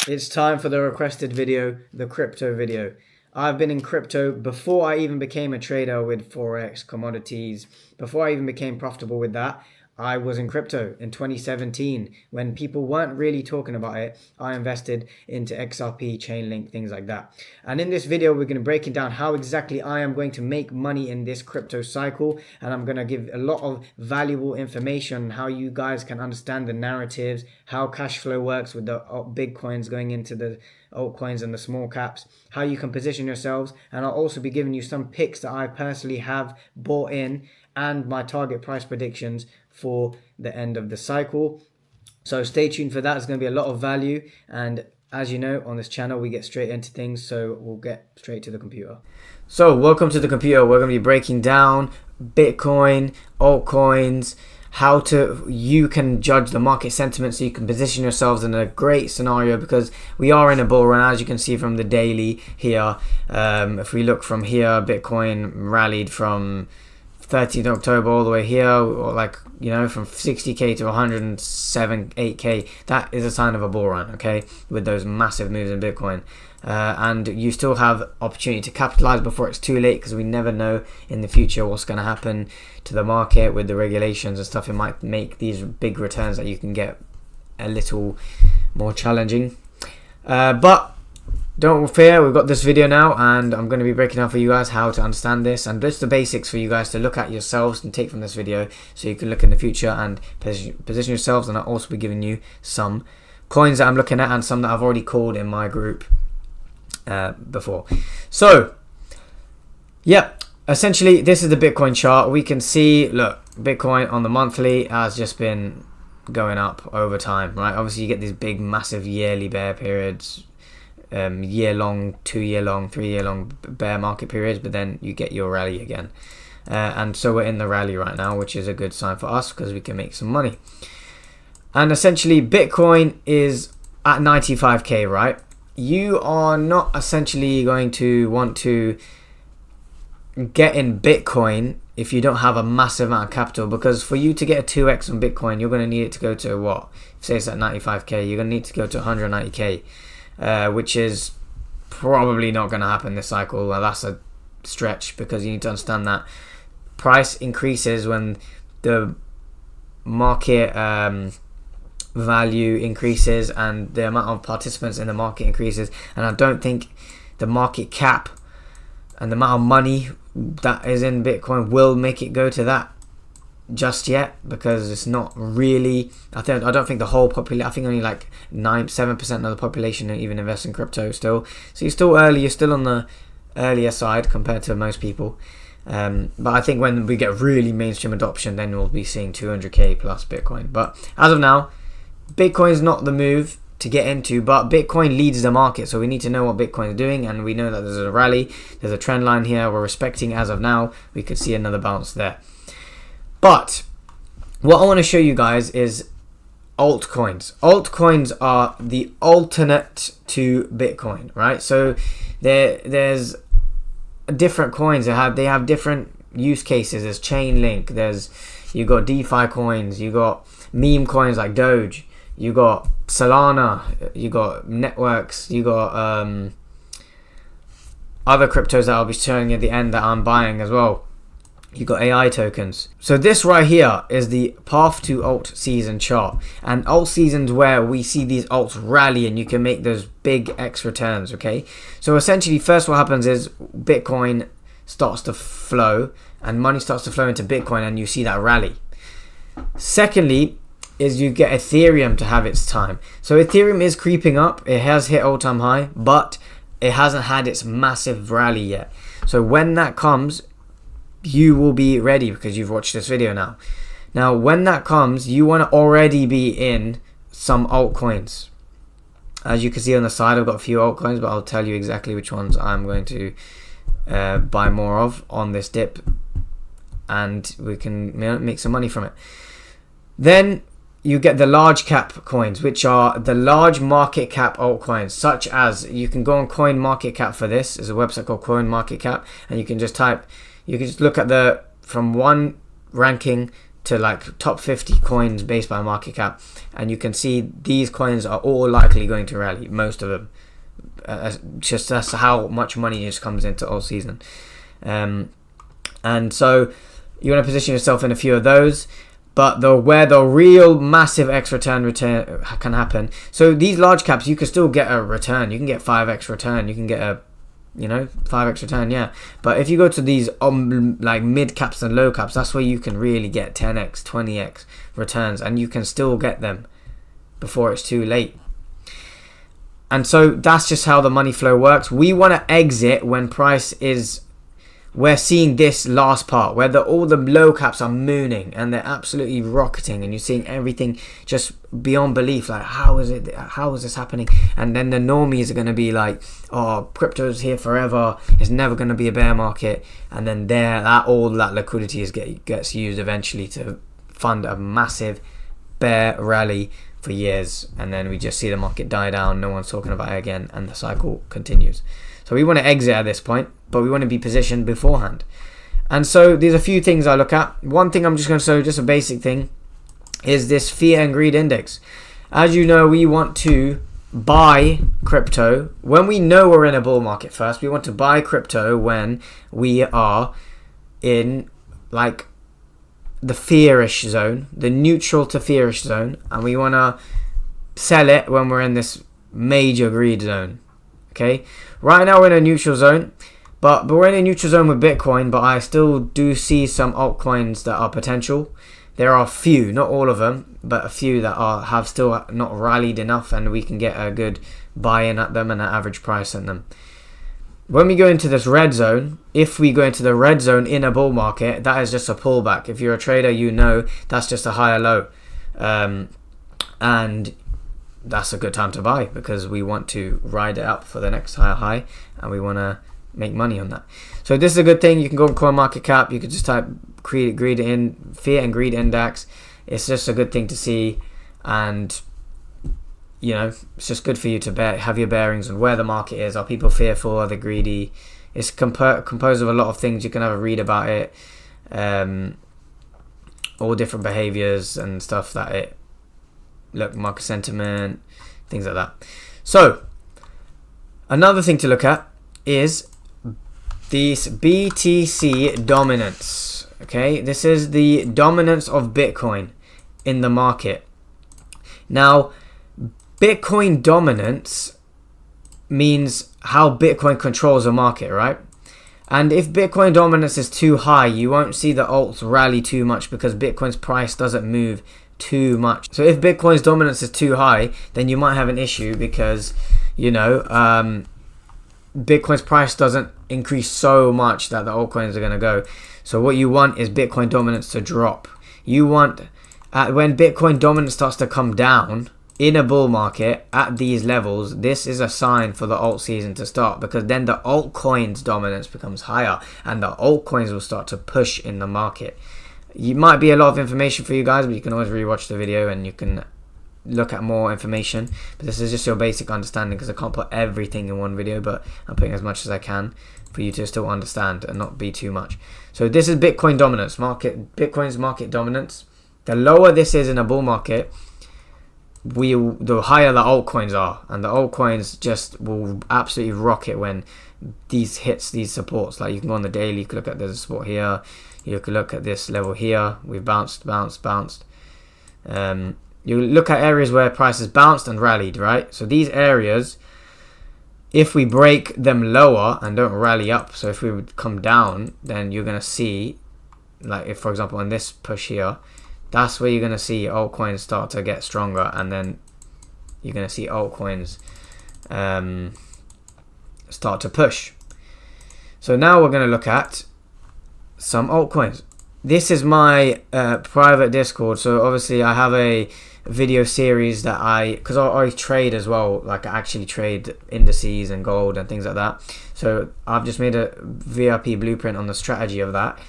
It's time for the requested video, the crypto video. I've been in crypto before I even became a trader with Forex, commodities. Before I even became profitable with that, I was in crypto in 2017 when people weren't really talking about it. I invested into XRP, Chainlink, things like that. And in this video, we're going to break it down how exactly I am going to make money in this crypto cycle. And I'm going to give a lot of valuable information on how you guys can understand the narratives, how cash flow works with the big coins going into the altcoins and the small caps, how you can position yourselves. And I'll also be giving you some picks that I personally have bought in and my target price predictions for the end of the cycle. So stay tuned for that. It's going to be a lot of value, and as you know, on this channel we get straight into things, so we'll get straight to the computer. So welcome to the computer. We're going to be breaking down Bitcoin, altcoins, how you can judge the market sentiment so you can position yourselves in a great scenario, because we are in a bull run, as you can see from the daily here. If we look from here, Bitcoin rallied from 13th October all the way here, or like, you know, from 60k to 107, 8k. That is a sign of a bull run, okay, with those massive moves in Bitcoin. And you still have opportunity to capitalize before it's too late, because we never know in the future what's going to happen to the market with the regulations and stuff. It might make these big returns that you can get a little more challenging. But don't fear, we've got this video now, and I'm going to be breaking down for you guys how to understand this, and just the basics for you guys to look at yourselves and take from this video so you can look in the future and position yourselves. And I'll also be giving you some coins that I'm looking at and some that I've already called in my group before. So yeah, essentially this is the Bitcoin chart. We can see, look, Bitcoin on the monthly has just been going up over time, right? Obviously you get these big massive yearly bear periods, year-long, 2-year-long, 3-year-long bear market periods, but then you get your rally again. And so we're in the rally right now, which is a good sign for us because we can make some money. And essentially Bitcoin is at 95k, right? You are not essentially going to want to get in Bitcoin if you don't have a massive amount of capital, because for you to get a 2x on Bitcoin, you're going to need it to go to what? Say it's at 95k, you're going to need to go to 190k. Which is probably not going to happen this cycle. Well, that's a stretch, because you need to understand that price increases when the market value increases and the amount of participants in the market increases. And I don't think the market cap and the amount of money that is in Bitcoin will make it go to that just yet, because it's not really, I don't think the whole population, I think only like 7% of the population even invest in crypto still. So you're still early, you're still on the earlier side compared to most people. But I think when we get really mainstream adoption, then we'll be seeing 200k plus Bitcoin. But as of now, Bitcoin is not the move to get into, but Bitcoin leads the market, so we need to know what Bitcoin is doing, and we know that there's a rally, there's a trend line here we're respecting as of now. We could see another bounce there. But what I want to show you guys is altcoins. Altcoins are the alternate to Bitcoin, right? So there's different coins. They have different use cases. There's Chainlink. You got DeFi coins. You got meme coins like Doge. You got Solana. You got networks. You got other cryptos that I'll be showing you at the end that I'm buying as well. You got AI tokens. So this right here is the path to Altseason chart, and Altseason's where we see these alts rally and you can make those big X returns, okay? So essentially first what happens is Bitcoin starts to flow and money starts to flow into Bitcoin and you see that rally. Secondly is you get Ethereum to have its time. So Ethereum is creeping up. It has hit all-time high, but it hasn't had its massive rally yet. So when that comes, you will be ready because you've watched this video now. Now, when that comes, you want to already be in some altcoins. As you can see on the side, I've got a few altcoins, but I'll tell you exactly which ones I'm going to buy more of on this dip, and we can make some money from it. Then you get the large cap coins, which are the large market cap altcoins, such as, you can go on Coin Market Cap for this. There's a website called Coin Market Cap, and you can just type, you can just look at from one ranking to like top 50 coins based by market cap, and you can see these coins are all likely going to rally, most of them. Just that's how much money just comes into Altseason. And so you want to position yourself in a few of those, but where the real massive X return can happen. So these large caps, you can still get a return. You can get 5x return. You can get a 5x return, yeah. But if you go to these like mid caps and low caps, that's where you can really get 10x, 20x returns, and you can still get them before it's too late. And so that's just how the money flow works. We want to exit when price is, we're seeing this last part where all the low caps are mooning and they're absolutely rocketing, and you're seeing everything just beyond belief. Like, how is this happening? And then the normies are going to be like, oh, crypto's here forever, it's never going to be a bear market. And then all that liquidity gets used eventually to fund a massive bear rally for years, and then we just see the market die down, no one's talking about it again, and the cycle continues. So we want to exit at this point, but we want to be positioned beforehand. And so there's a few things I look at. One thing I'm just going to show, just a basic thing, is this fear and greed index. As you know, we want to buy crypto when we know we're in a bull market. First, we want to buy crypto when we are in like the fearish zone, the neutral to fearish zone, and we want to sell it when we're in this major greed zone. Okay, right now we're in a neutral zone, but we're in a neutral zone with Bitcoin, but I still do see some altcoins that are potential. There are a few, not all of them, but a few that have still not rallied enough, and we can get a good buy-in at them and an average price in them. When we go into this red zone, if we go into the red zone in a bull market, that is just a pullback. If you're a trader, you know that's just a higher low. And that's a good time to buy, because we want to ride it up for the next higher high, and we want to make money on that. So this is a good thing. You can go on CoinMarketCap. You can just type fear and greed index. It's just a good thing to see, and it's just good for you to have your bearings on where the market is. Are people fearful? Are they greedy? It's composed of a lot of things. You can have a read about it, all different behaviors and stuff market sentiment, things like that. So another thing to look at is this BTC dominance. Okay, this is the dominance of Bitcoin in the market. Now, Bitcoin dominance means how Bitcoin controls the market, right? And if Bitcoin dominance is too high, you won't see the alts rally too much, because Bitcoin's price doesn't move too much. So if Bitcoin's dominance is too high, then you might have an issue, because Bitcoin's price doesn't increase so much that the altcoins are going to go. So what you want is Bitcoin dominance to drop. You want, when Bitcoin dominance starts to come down in a bull market at these levels, this is a sign for the alt season to start, because then the altcoins dominance becomes higher and the altcoins will start to push in the market. It might be a lot of information for you guys, but you can always rewatch the video and you can look at more information. But this is just your basic understanding, because I can't put everything in one video, but I'm putting as much as I can for you to still understand and not be too much. So this is Bitcoin dominance, Bitcoin's market dominance. The lower this is in a bull market, the higher the altcoins are, and the altcoins just will absolutely rocket when these hits these supports. Like, you can go on the daily, you can look at there's a support here, you can look at this level here, we've bounced. You look at areas where prices bounced and rallied, right? So these areas, if we break them lower and don't rally up, so if we would come down, then you're going to see, like, if for example on this push here, that's where you're going to see altcoins start to get stronger, and then you're going to see altcoins start to push. So now we're going to look at some altcoins. This is my private Discord. So obviously I have a video series that because I trade as well, like I actually trade indices and gold and things like that. So I've just made a VIP blueprint on the strategy of that.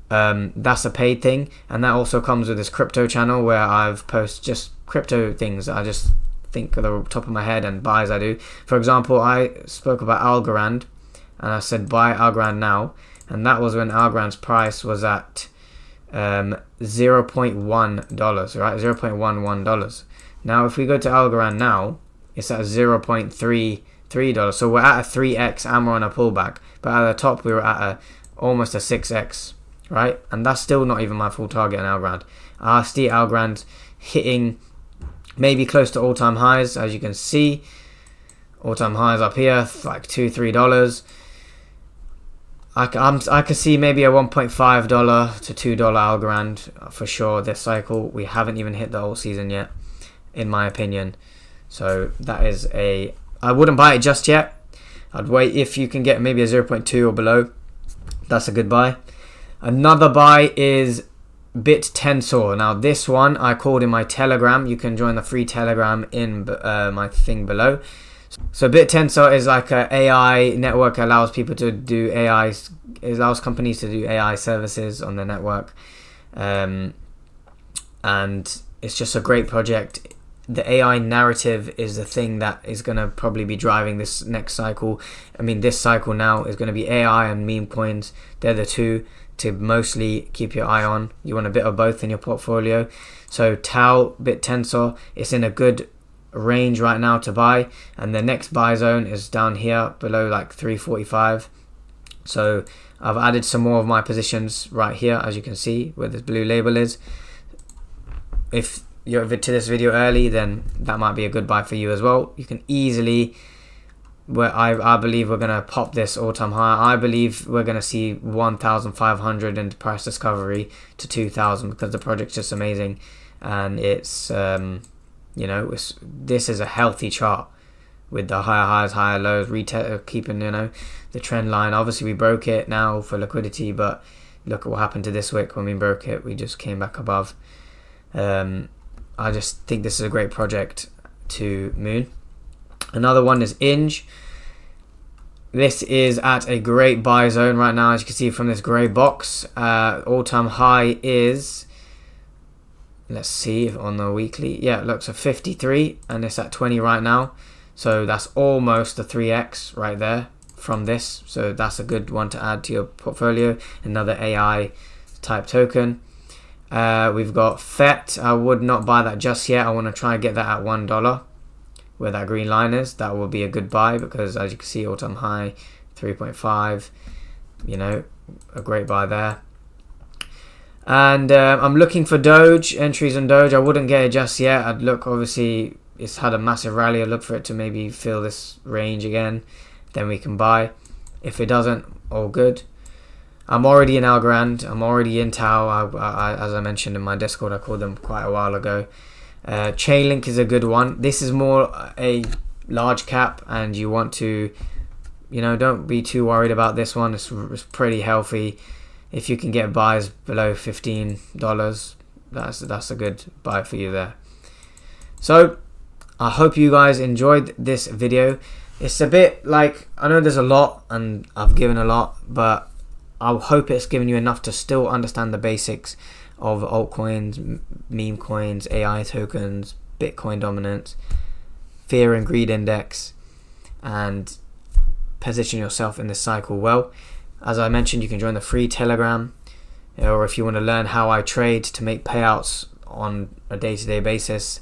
That's a paid thing, and that also comes with this crypto channel where I've posted just crypto things I just think at the top of my head and buys I do. For example, I spoke about Algorand, and I said buy Algorand now, and that was when Algorand's price was at $0.1, right? $0.11. Now if we go to Algorand now, it's at $0.33. So we're at a 3x and we're on a pullback, but at the top we were at almost a 6x, right? And that's still not even my full target in Algorand. I see Algorand hitting maybe close to all-time highs, as you can see. All-time highs up here, like $2-3. I could see maybe a $1.5 to $2 Algorand for sure this cycle. We haven't even hit the alt season yet, in my opinion. So that is I wouldn't buy it just yet. I'd wait. If you can get maybe a 0.2 or below, that's a good buy. Another buy is BitTensor. Now this one I called in my Telegram. You can join the free Telegram in my thing below. So BitTensor is like a AI network, allows people to do AI, it allows companies to do AI services on the network, and it's just a great project. The AI narrative is the thing that is going to probably be driving this next cycle. I mean, this cycle now is going to be AI and meme coins. They're the two to mostly keep your eye on. You want a bit of both in your portfolio. So Tau, BitTensor, it's in a good range right now to buy, and the next buy zone is down here below like 345. So I've added some more of my positions right here, as you can see where this blue label is. If you're to this video early, then that might be a good buy for you as well. You can easily, where I believe we're gonna pop this all-time high. I believe we're gonna see 1,500 into price discovery to 2,000, because the project's just amazing, and it's you know, this is a healthy chart with the higher highs, higher lows, keeping, you know, the trend line. Obviously we broke it now for liquidity, but look at what happened to this wick when we broke it. We just came back above. I just think this is a great project to moon. Another one is Inge. This is at a great buy zone right now, as you can see from this grey box. All-time high is, let's see if on the weekly, yeah, it looks at 53, and it's at 20 right now. So that's almost a 3x right there from this. So that's a good one to add to your portfolio. Another AI type token. We've got FET. I would not buy that just yet. I want to try and get that at $1, where that green line is. That will be a good buy, because as you can see, all-time high 3.5, you know, a great buy there. And I'm looking for Doge, entries on Doge. I wouldn't get it just yet. I'd look, obviously it's had a massive rally. I'd look for it to maybe fill this range again, then we can buy. If it doesn't, all good. I'm already in Algorand. I'm already in Tau. As I mentioned in my Discord, I called them quite a while ago. Chainlink is a good one. This is more a large cap, and you want to, you know, don't be too worried about this one. It's pretty healthy. If you can get buys below $15, that's a good buy for you there. So I hope you guys enjoyed this video. It's a bit like, I know there's a lot and I've given a lot, but I hope it's given you enough to still understand the basics of altcoins, meme coins, AI tokens, Bitcoin dominance, fear and greed index, and position yourself in this cycle well. As I mentioned, you can join the free Telegram, or if you want to learn how I trade to make payouts on a day-to-day basis.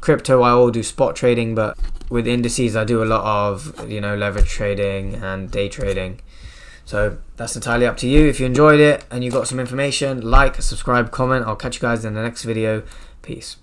Crypto, I all do spot trading, but with indices I do a lot of, you know, leverage trading and day trading. So that's entirely up to you. If you enjoyed it and you got some information, like, subscribe, comment. I'll catch you guys in the next video. Peace.